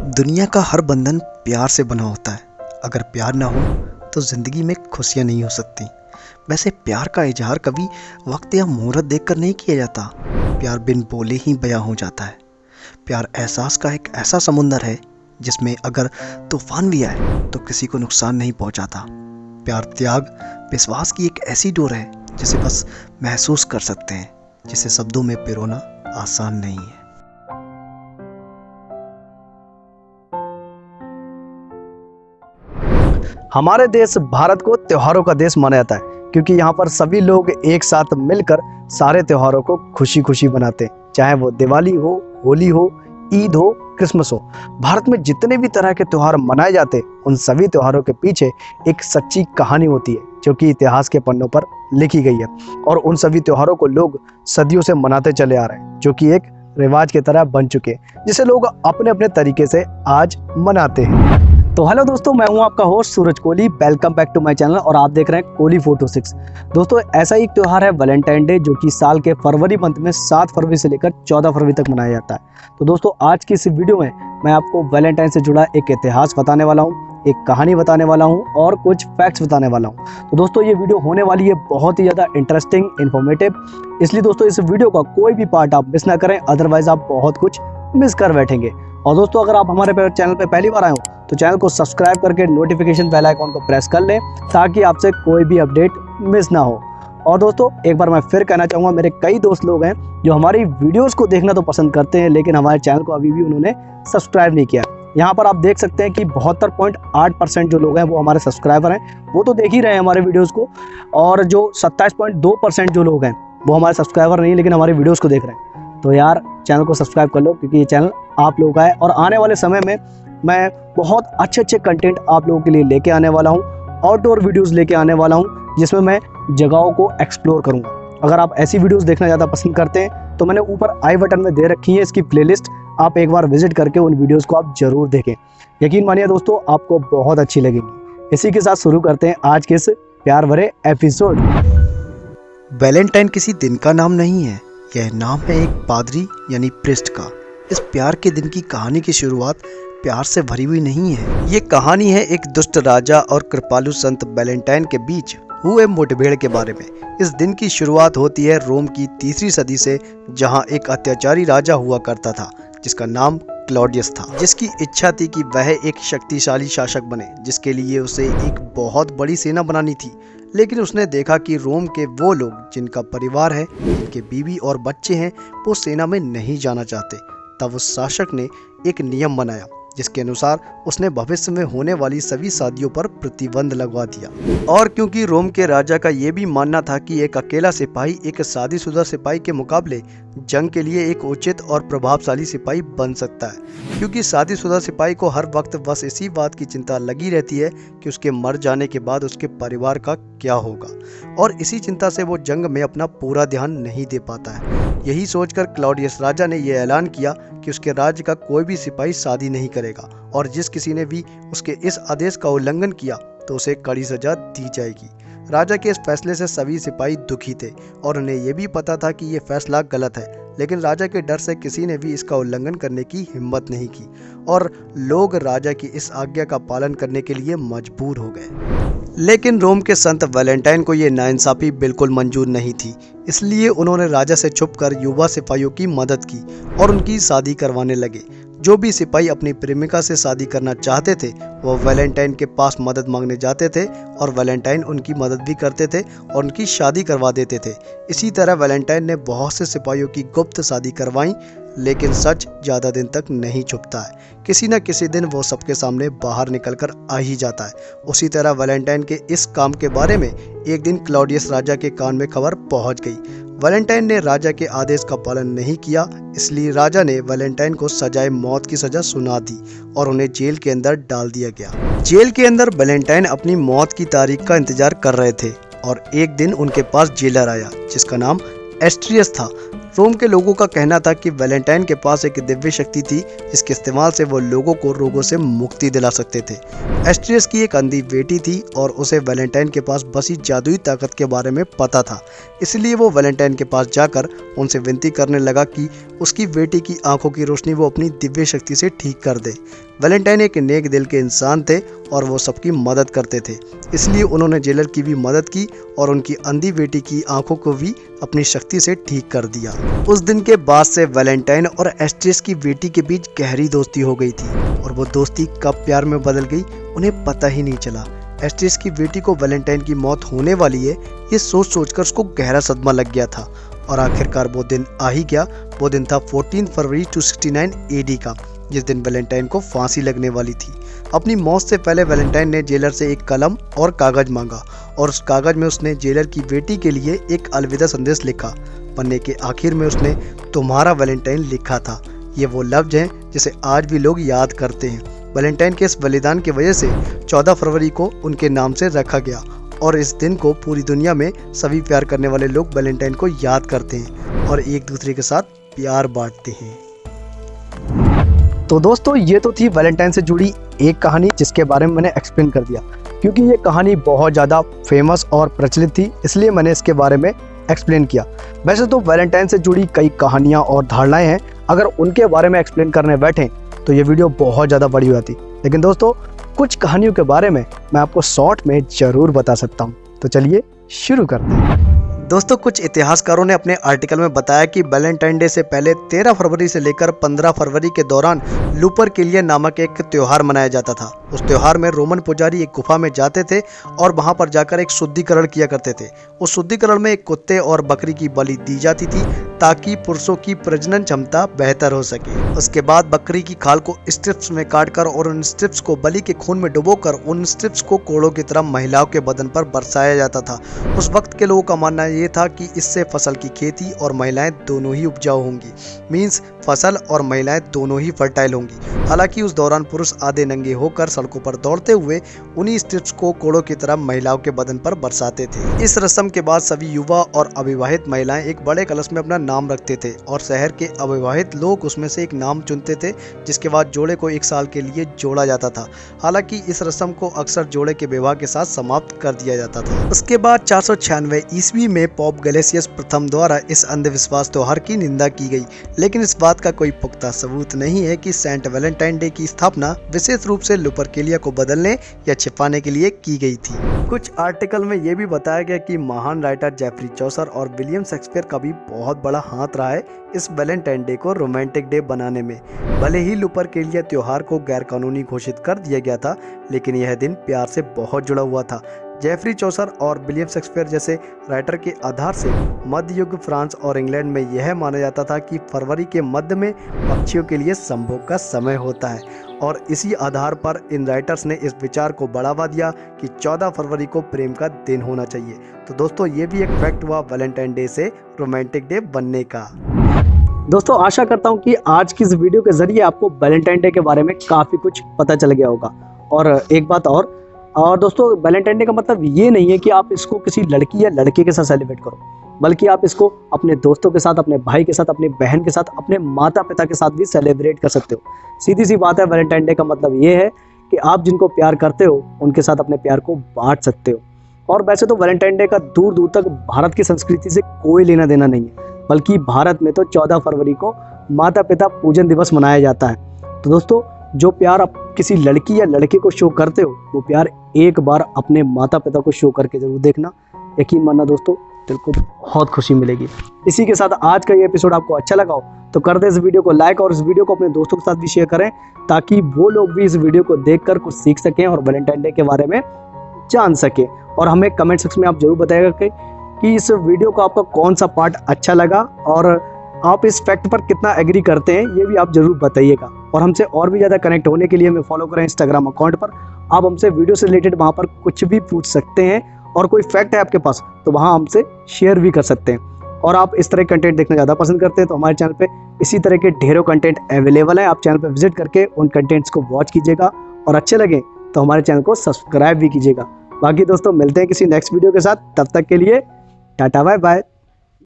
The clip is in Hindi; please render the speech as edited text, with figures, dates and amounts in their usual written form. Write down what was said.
दुनिया का हर बंधन प्यार से बना होता है। अगर प्यार ना हो तो ज़िंदगी में खुशियाँ नहीं हो सकती। वैसे प्यार का इजहार कभी वक्त या मुहूर्त देखकर नहीं किया जाता। प्यार बिन बोले ही बयां हो जाता है। प्यार एहसास का एक ऐसा समुंदर है जिसमें अगर तूफान भी आए तो किसी को नुकसान नहीं पहुंचाता। प्यार त्याग विश्वास की एक ऐसी डोर है जिसे बस महसूस कर सकते हैं, जिसे शब्दों में पिरोना आसान नहीं है। हमारे देश भारत को त्योहारों का देश माना जाता है, क्योंकि यहाँ पर सभी लोग एक साथ मिलकर सारे त्योहारों को खुशी खुशी बनाते हैं। चाहे वो दिवाली हो, होली हो, ईद हो, क्रिसमस हो। भारत में जितने भी तरह के त्योहार मनाए जाते हैं, उन सभी त्योहारों के पीछे एक सच्ची कहानी होती है जो कि इतिहास के पन्नों पर लिखी गई है। और उन सभी त्योहारों को लोग सदियों से मनाते चले आ रहे हैं, जो कि एक रिवाज की तरह बन चुके हैं, जिसे लोग अपने अपने तरीके से आज मनाते हैं। तो हेलो दोस्तों, मैं हूं आपका host Suraj Kohli. Welcome back to my channel और आप देख रहे हैं कोहली फोटो 6। दोस्तों, ऐसा ही एक त्यौहार है वैलेंटाइन डे, जो कि साल के फरवरी मंथ में 7 फरवरी से लेकर 14 फरवरी तक मनाया जाता है। तो दोस्तों, आज की इस वीडियो में मैं आपको वैलेंटाइन से जुड़ा एक इतिहास बताने वाला हूँ, एक कहानी बताने वाला हूँ और कुछ फैक्ट्स बताने वाला हूँ। तो दोस्तों, ये वीडियो होने वाली है बहुत ही ज़्यादा इंटरेस्टिंग, इन्फॉर्मेटिव। इसलिए दोस्तों, इस वीडियो का कोई भी पार्ट आप मिस ना करें, अदरवाइज आप बहुत कुछ मिस कर बैठेंगे। और दोस्तों, अगर आप हमारे चैनल पर पहली बार आए हो तो चैनल को सब्सक्राइब करके नोटिफिकेशन बेल आइकॉन को प्रेस कर लें, ताकि आपसे कोई भी अपडेट मिस ना हो। और दोस्तों, एक बार मैं फिर कहना चाहूँगा, मेरे कई दोस्त लोग हैं जो हमारी वीडियोस को देखना तो पसंद करते हैं, लेकिन हमारे चैनल को अभी भी उन्होंने सब्सक्राइब नहीं किया। यहाँ पर आप देख सकते हैं कि 72.8% जो लोग हैं वो हमारे सब्सक्राइबर हैं, वो तो देख ही रहे हैं हमारे वीडियोज़ को। और जो 27.2% जो लोग हैं वो हमारे सब्सक्राइबर नहीं, लेकिन हमारे वीडियोज़ को देख रहे हैं। तो यार, चैनल को सब्सक्राइब कर लो, क्योंकि ये चैनल आप लोगों का है। और आने वाले समय में मैं बहुत अच्छे कंटेंट आप लोगों के लिए लेके आने वाला हूँ। आउटडोर वीडियोस लेके आने वाला हूँ, जिसमें मैं जगहों को एक्सप्लोर करूँगा। अगर आप ऐसी वीडियोस देखना ज़्यादा पसंद करते हैं तो मैंने ऊपर आई बटन में दे रखी है इसकी प्लेलिस्ट। आप एक बार विजिट करके उन वीडियोज़ को आप ज़रूर देखें। यकीन मानिए दोस्तों, आपको बहुत अच्छी लगेगी। इसी के साथ शुरू करते हैं आज के इस प्यार भरे एपिसोड। वैलेंटाइन किसी दिन का नाम नहीं है, यह नाम है एक पादरी यानी प्रिस्ट का। इस प्यार के दिन की कहानी की शुरुआत प्यार से भरी हुई नहीं है। ये कहानी है एक दुष्ट राजा और कृपालु संत वैलेंटाइन के बीच हुए मुठभेड़ के बारे में। इस दिन की शुरुआत होती है रोम की 3री सदी से, जहां एक अत्याचारी राजा हुआ करता था जिसका नाम क्लॉडियस था, जिसकी इच्छा थी कि वह एक शक्तिशाली शासक बने, जिसके लिए उसे एक बहुत बड़ी सेना बनानी थी। लेकिन उसने देखा कि रोम के वो लोग जिनका परिवार है, जिनके बीवी और बच्चे हैं, वो सेना में नहीं जाना चाहते। तब उस शासक ने एक नियम बनाया, जिसके अनुसार उसने भविष्य में होने वाली सभी शादियों पर प्रतिबंध लगवा दिया। और क्योंकि रोम के राजा का ये भी मानना था कि एक अकेला सिपाही एक शादीशुदा सिपाही के मुकाबले जंग के लिए एक उचित और प्रभावशाली सिपाही बन सकता है, क्योंकि शादीशुदा सिपाही को हर वक्त बस इसी बात की चिंता लगी रहती है कि उसके मर जाने के बाद उसके परिवार का क्या होगा, और इसी चिंता से वो जंग में अपना पूरा ध्यान नहीं दे पाता है। यही सोचकर क्लॉडियस राजा ने यह ऐलान किया कि उसके राज्य का कोई भी सिपाही शादी नहीं करेगा, और जिस किसी ने भी उसके इस आदेश का उल्लंघन किया तो उसे कड़ी सजा दी जाएगी। राजा के इस फैसले से सभी सिपाही दुखी थे, और उन्हें यह भी पता था कि यह फैसला गलत है, लेकिन राजा के डर से किसी ने भी इसका उल्लंघन करने की हिम्मत नहीं की, और लोग राजा की इस आज्ञा का पालन करने के लिए मजबूर हो गए। लेकिन रोम के संत वैलेंटाइन को ये नाइंसाफी बिल्कुल मंजूर नहीं थी, इसलिए उन्होंने राजा से छुपकर युवा सिपाहियों की मदद की और उनकी शादी करवाने लगे। जो भी सिपाही अपनी प्रेमिका से शादी करना चाहते थे, वो वैलेंटाइन के पास मदद मांगने जाते थे, और वैलेंटाइन उनकी मदद भी करते थे और उनकी शादी करवा देते थे। इसी तरह वैलेंटाइन ने बहुत से सिपाहियों की गुप्त शादी करवाई, लेकिन सच ज़्यादा दिन तक नहीं छुपता है। किसी न किसी दिन वो सबके सामने बाहर निकलकर आ ही जाता है। उसी तरह वैलेंटाइन के इस काम के बारे में एक दिन क्लॉडियस राजा के कान में खबर पहुंच गई। वैलेंटाइन ने राजा के आदेश का पालन नहीं किया, इसलिए राजा ने वैलेंटाइन को सजाए मौत की सजा सुना दी और उन्हें जेल के अंदर डाल दिया गया। जेल के अंदर वैलेंटाइन अपनी मौत की तारीख का इंतजार कर रहे थे, और एक दिन उनके पास जेलर आया जिसका नाम एस्ट्रियस था। रोम के लोगों का कहना था कि वैलेंटाइन के पास एक दिव्य शक्ति थी जिसके इस्तेमाल से वो लोगों को रोगों से मुक्ति दिला सकते थे। एस्ट्रियस की एक अंधी बेटी थी और उसे वैलेंटाइन के पास बसी जादुई ताकत के बारे में पता था, इसलिए वो वैलेंटाइन के पास जाकर उनसे विनती करने लगा कि उसकी बेटी की आंखों की रोशनी वो अपनी दिव्य शक्ति से ठीक कर दे। वैलेंटाइन एक नेक दिल के इंसान थे और वो सबकी मदद करते थे, इसलिए उन्होंने जेलर की भी मदद की और उनकी अंधी बेटी की आंखों को भी अपनी शक्ति से ठीक कर दिया। उस दिन के बाद से वैलेंटाइन और एस्ट्रियस की बेटी के बीच गहरी दोस्ती हो गई थी और वो दोस्ती कब प्यार में बदल गई उन्हें पता ही नहीं चला। एस्ट्रियस की बेटी को वैलेंटाइन की मौत होने वाली है ये सोच सोचकर उसको गहरा सदमा लग गया था और आखिरकार वो दिन आ ही गया। वो दिन था 14 फरवरी 269 AD का, जिस दिन वैलेंटाइन को फांसी लगने वाली थी। अपनी मौत से पहले वैलेंटाइन ने जेलर से एक कलम और कागज मांगा और उस कागज में उसने जेलर की बेटी के लिए एक अलविदा संदेश लिखा। पन्ने के आखिर में उसने तुम्हारा वैलेंटाइन लिखा था। ये वो लफ्ज हैं जिसे आज भी लोग याद करते हैं। वैलेंटाइन के इस बलिदान की वजह से 14 फरवरी को उनके नाम से रखा गया और इस दिन को पूरी दुनिया में सभी प्यार करने वाले लोग वैलेंटाइन को याद करते हैं और एक दूसरे के साथ प्यार बांटते हैं। तो दोस्तों ये तो थी वैलेंटाइन से जुड़ी एक कहानी जिसके बारे में मैंने एक्सप्लेन कर दिया, क्योंकि ये कहानी बहुत ज़्यादा फेमस और प्रचलित थी इसलिए मैंने इसके बारे में एक्सप्लेन किया। वैसे तो वैलेंटाइन से जुड़ी कई कहानियाँ और धारणाएं हैं, अगर उनके बारे में एक्सप्लेन करने बैठें तो ये वीडियो बहुत ज़्यादा बड़ी हो जाती, लेकिन दोस्तों कुछ कहानियों के बारे में मैं आपको शॉर्ट में ज़रूर बता सकता हूँ। तो चलिए शुरू करते हैं। दोस्तों कुछ इतिहासकारों ने अपने आर्टिकल में बताया कि वैलेंटाइन डे से पहले 13 फरवरी से लेकर 15 फरवरी के दौरान लुपरकेलिया नामक एक त्योहार मनाया जाता था। उस त्योहार में रोमन पुजारी एक गुफा में जाते थे और वहां पर जाकर एक शुद्धिकरण किया करते थे। उस शुद्धिकरण में एक कुत्ते और बकरी की बलि दी जाती थी ताकि पुरुषों की प्रजनन क्षमता बेहतर हो सके। उसके बाद बकरी की खाल को स्ट्रिप्स में काटकर और उन स्ट्रिप्स को बलि के खून में डुबोकर उन स्ट्रिप्स को कोड़ों की तरह महिलाओं के बदन पर बरसाया जाता था। उस वक्त के लोगों का मानना ये था कि इससे फसल की खेती और महिलाएं दोनों ही उपजाऊ होंगी, मीन्स फसल और महिलाएं दोनों ही फर्टाइल होंगी। हालांकि उस दौरान पुरुष आधे नंगे होकर सड़कों पर दौड़ते हुए उन्हीं स्ट्रिप्स को कोड़ों की तरह महिलाओं के बदन पर बरसाते थे। इस रस्म के बाद सभी युवा और अविवाहित महिलाएं एक बड़े कलश में अपना नाम रखते थे और शहर के अविवाहित लोग उसमें से एक नाम चुनते थे, जिसके बाद जोड़े को 1 साल के लिए जोड़ा जाता था। हालांकि इस रस्म को अक्सर जोड़े के विवाह के साथ समाप्त कर दिया जाता था। उसके बाद 496 ईस्वी में पॉप गैलेसियस प्रथम द्वारा इस अंधविश्वास त्योहार की निंदा की गई, लेकिन इस बात का कोई पुख्ता सबूत नहीं है कि सेंट वैलेंटाइन डे की स्थापना विशेष रूप से लुपरकेलिया को बदलने या छिपाने के लिए की गई थी। कुछ आर्टिकल में यह भी बताया गया कि महान राइटर जेफरी चौसर और विलियम शेक्सपियर का भी बहुत बड़ा हाथ रहा है इस वैलेंटाइन डे को रोमांटिक डे बनाने में। भले ही लुपरकेलिया त्योहार को गैर कानूनी घोषित कर दिया गया था, लेकिन यह दिन प्यार से बहुत जुड़ा हुआ था। जेफरी चौसर और विलियम शेक्सपियर जैसे राइटर के आधार से मध्य युग फ्रांस और इंग्लैंड में यह माना जाता था कि फरवरी के मध्य में पक्षियों के लिए संभोग का समय होता है और इसी आधार पर इन राइटर्स ने इस विचार को बढ़ावा दिया कि 14 फरवरी को प्रेम का दिन होना चाहिए। तो दोस्तों ये भी एक फैक्ट हुआ वैलेंटाइन डे से रोमांटिक डे बनने का। दोस्तों आशा करता हूँ कि आज की इस वीडियो के जरिए आपको वैलेंटाइन डे के बारे में काफ़ी कुछ पता चल गया होगा। और एक बात और दोस्तों वैलेंटाइन डे का मतलब ये नहीं है कि आप इसको किसी लड़की या लड़के के साथ सेलिब्रेट करो, बल्कि आप इसको अपने दोस्तों के साथ, अपने भाई के साथ, अपनी बहन के साथ, अपने माता पिता के साथ भी सेलिब्रेट कर सकते हो। सीधी सी बात है, वैलेंटाइन डे का मतलब ये है कि आप जिनको प्यार करते हो उनके साथ अपने प्यार को बांट सकते हो। और वैसे तो वैलेंटाइन डे का दूर दूर तक भारत की संस्कृति से कोई लेना देना नहीं है, बल्कि भारत में तो 14 फरवरी को माता पिता पूजन दिवस मनाया जाता है। तो दोस्तों जो प्यार आप किसी लड़की या लड़के को शो करते हो वो प्यार एक बार अपने माता पिता को शो करके जरूर देखना। यकीन मानना दोस्तों, दिल को बहुत खुशी मिलेगी। इसी के साथ आज का ये एपिसोड आपको अच्छा लगा हो तो कर दे इस वीडियो को लाइक और इस वीडियो को अपने दोस्तों के साथ भी शेयर करें, ताकि वो लोग भी इस वीडियो को देखकर कुछ सीख सकें और वैलेंटाइन डे के बारे में जान सकें। और हमें कमेंट सेक्शन में आप जरूर बताइएगा कि इस वीडियो को आपका कौन सा पार्ट अच्छा लगा और आप इस फैक्ट पर कितना एग्री करते हैं, ये भी आप जरूर बताइएगा। और हमसे और भी ज़्यादा कनेक्ट होने के लिए हमें फॉलो करें इंस्टाग्राम अकाउंट पर। आप हमसे वीडियो से रिलेटेड वहाँ पर कुछ भी पूछ सकते हैं और कोई फैक्ट है आपके पास तो वहाँ हमसे शेयर भी कर सकते हैं। और आप इस तरह कंटेंट देखना ज़्यादा पसंद करते हैं तो हमारे चैनल पे इसी तरह के ढेरों कंटेंट अवेलेबल है। आप चैनल पर विजिट करके उन कंटेंट्स को वॉच कीजिएगा और अच्छे लगे तो हमारे चैनल को सब्सक्राइब भी कीजिएगा। बाकी दोस्तों मिलते हैं किसी नेक्स्ट वीडियो के साथ, तब तक के लिए टाटा बाय बाय।